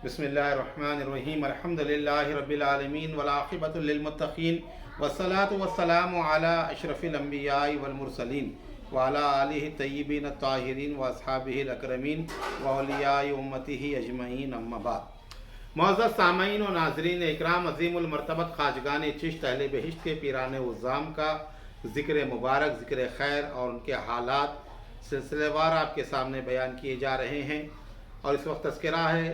بسم اللہ الرحمن الرحیم الحمدللہ رب العالمین والعاقبۃ للمتقین والصلاة والسلام علی اشرف الانبیاء والمرسلین وعلی آلہ الطیبین الطاہرین واصحابہ الاکرمین واولیاء امتہ اجمعین اما بعد۔ معزز سامعین و ناظرین اکرام، عظیم المرتبت خواجگان چشت اہل بہشت کے پیران عظام کا ذکر مبارک، ذکر خیر اور ان کے حالات سلسلے وار آپ کے سامنے بیان کیے جا رہے ہیں، اور اس وقت تذکرہ ہے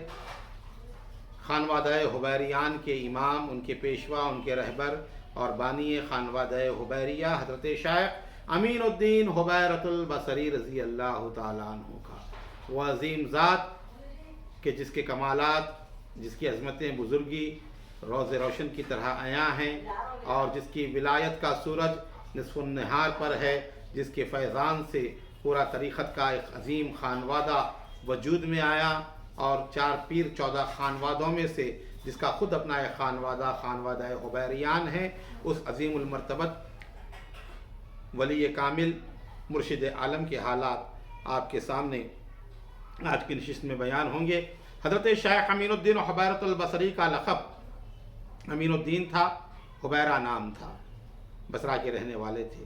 خانوادہ حبیریان کے امام، ان کے پیشوا، ان کے رہبر اور بانی خانوادہ حبیریہ حضرت شیخ امین الدین حبیرۃ البصری رضی اللہ تعالیٰ عنہ کا، وہ عظیم ذات کہ جس کے کمالات، جس کی عظمتیں، بزرگی روز روشن کی طرح عیاں ہیں، اور جس کی ولایت کا سورج نصف النہار پر ہے، جس کے فیضان سے پورا طریقت کا ایک عظیم خانوادہ وجود میں آیا، اور 4 پیر 14 خانوادوں میں سے جس کا خود اپنا ایک خانوادہ حبیریان ہے، اس عظیم المرتبت ولی کامل مرشد عالم کے حالات آپ کے سامنے آج کی نشست میں بیان ہوں گے۔ حضرت شیخ امین الدین حبیرۃ البصری کا لقب امین الدین تھا، حبیرہ نام تھا، بصرہ کے رہنے والے تھے۔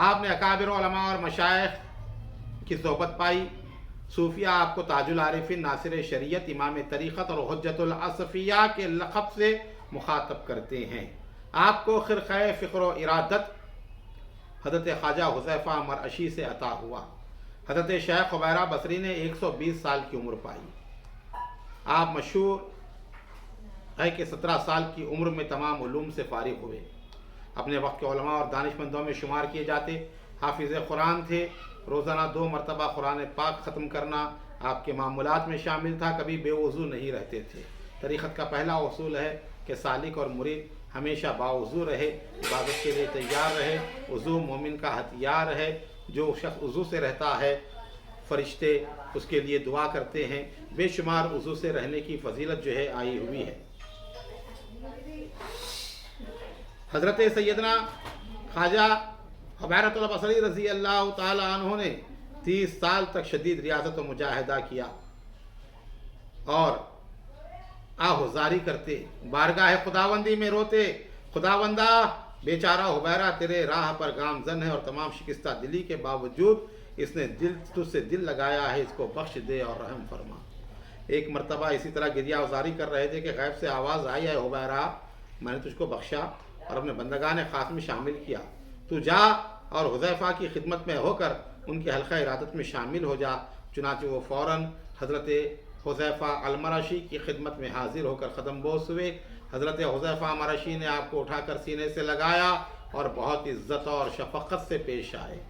آپ نے اکابر علماء اور مشائخ کی صحبت پائی۔ صوفیہ آپ کو تاج العارفین، ناصر شریعت، امام طریقت اور حجت الاصفیہ کے لقب سے مخاطب کرتے ہیں۔ آپ کو خرقہ فقر و ارادت حضرت خواجہ حذیفہ مرعشی سے عطا ہوا۔ حضرت شیخ حبیرہ بصری نے 120 سال کی عمر پائی۔ آپ مشہور ہے کہ 17 سال کی عمر میں تمام علوم سے فارغ ہوئے۔ اپنے وقت کے علماء اور دانشمندوں میں شمار کیے جاتے، حافظ قرآن تھے۔ روزانہ 2 مرتبہ قرآن پاک ختم کرنا آپ کے معمولات میں شامل تھا، کبھی بے وضو نہیں رہتے تھے۔ طریقت کا پہلا اصول ہے کہ سالک اور مرید ہمیشہ باوضو رہے، عبادت کے لیے تیار رہے۔ وضو مومن کا ہتھیار ہے، جو شخص وضو سے رہتا ہے فرشتے اس کے لیے دعا کرتے ہیں۔ بے شمار وضو سے رہنے کی فضیلت جو ہے آئی ہوئی ہے۔ حضرت سیدنا خواجہ حبیرۃ البصری رضی اللہ تعالی عنہ نے 30 سال تک شدید ریاضت و مجاہدہ کیا اور آہوزاری کرتے، بارگاہ خداوندی میں روتے، خداوندہ بیچارہ حبیرہ تیرے راہ پر گامزن ہے، اور تمام شکستہ دلی کے باوجود اس نے تجھ سے دل لگایا ہے، اس کو بخش دے اور رحم فرما۔ ایک مرتبہ اسی طرح گریہ آزاری کر رہے تھے کہ غیب سے آواز آئی، ہے حبیرہ میں نے تجھ کو بخشا اور اپنے بندگان خاص میں شامل کیا، تو جا اور حذیفہ کی خدمت میں ہو کر ان کے حلقہ ارادت میں شامل ہو جا۔ چنانچہ وہ فوراً حضرت حذیفہ المرشی کی خدمت میں حاضر ہو کر قدم بوس ہوئے۔ حضرت حذیفہ مرشی نے آپ کو اٹھا کر سینے سے لگایا اور بہت عزت اور شفقت سے پیش آئے۔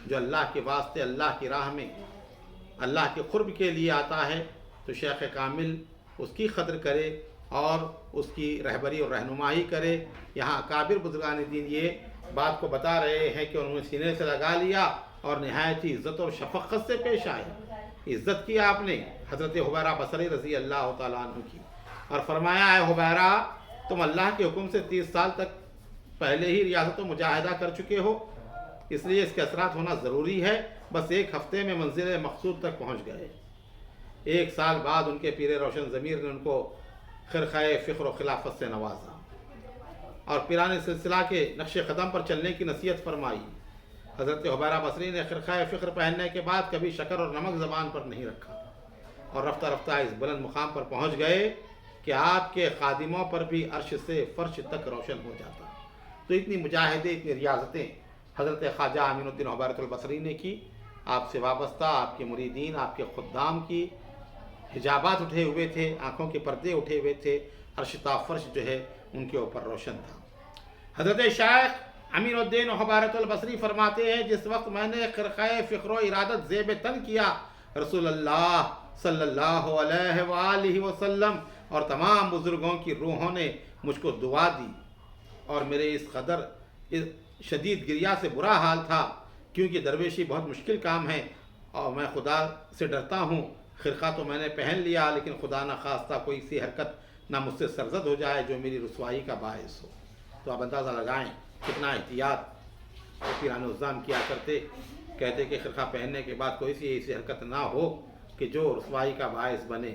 جو اللہ کے واسطے اللہ کی راہ میں اللہ کے قرب کے لیے آتا ہے تو شیخ کامل اس کی قدر کرے اور اس کی رہبری اور رہنمائی کرے۔ یہاں اکابر بزرگان دین یہ بات کو بتا رہے ہیں کہ انہوں نے سینے سے لگا لیا اور نہایت ہی عزت اور شفقت سے پیش آئے۔ عزت کی آپ نے حضرت حبیرہ بصری رضی اللہ تعالیٰ عنہ کی، اور فرمایا ہے حبیرہ تم اللہ کے حکم سے 30 سال تک پہلے ہی ریاضت و مجاہدہ کر چکے ہو، اس لیے اس کے اثرات ہونا ضروری ہے۔ بس 1 ہفتے میں منزل مقصود تک پہنچ گئے۔ 1 سال بعد ان کے پیر روشن ضمیر نے ان کو خرقہ فقر و خلافت سے نوازا اور پیران سلسلہ کے نقش قدم پر چلنے کی نصیحت فرمائی۔ حضرت حبیرہ بصری نے خرقہ فقر پہننے کے بعد کبھی شکر اور نمک زبان پر نہیں رکھا، اور رفتہ رفتہ اس بلند مقام پر پہنچ گئے کہ آپ کے خادموں پر بھی عرش سے فرش تک روشن ہو جاتا۔ تو اتنی مجاہدے، اتنی ریاضتیں حضرت خواجہ امین الدین حبیرۃ البصری نے کی۔ آپ سے وابستہ آپ کے مریدین، آپ کے خدام کی حجابات اٹھے ہوئے تھے، آنکھوں کے پردے اٹھے ہوئے تھے، عرش تا فرش جو ہے ان کے اوپر روشن تھا۔ حضرت شیخ امین الدین حبیرۃ البصری فرماتے ہیں جس وقت میں نے خرقہ فقر و ارادت زیب تن کیا، رسول اللہ صلی اللہ علیہ وآلہ وسلم اور تمام بزرگوں کی روحوں نے مجھ کو دعا دی، اور میرے اس قدر شدید گریہ سے برا حال تھا، کیونکہ درویشی بہت مشکل کام ہے اور میں خدا سے ڈرتا ہوں۔ خرقہ تو میں نے پہن لیا، لیکن خدا نہ خواستہ کوئی سی حرکت نہ مجھ سے سرزد ہو جائے جو میری رسوائی کا باعث ہو۔ تو آپ اندازہ لگائیں کتنا احتیاط پیران عظام کیا کرتے، کہتے کہ خرقہ پہننے کے بعد کوئی سی ایسی حرکت نہ ہو کہ جو رسوائی کا باعث بنے۔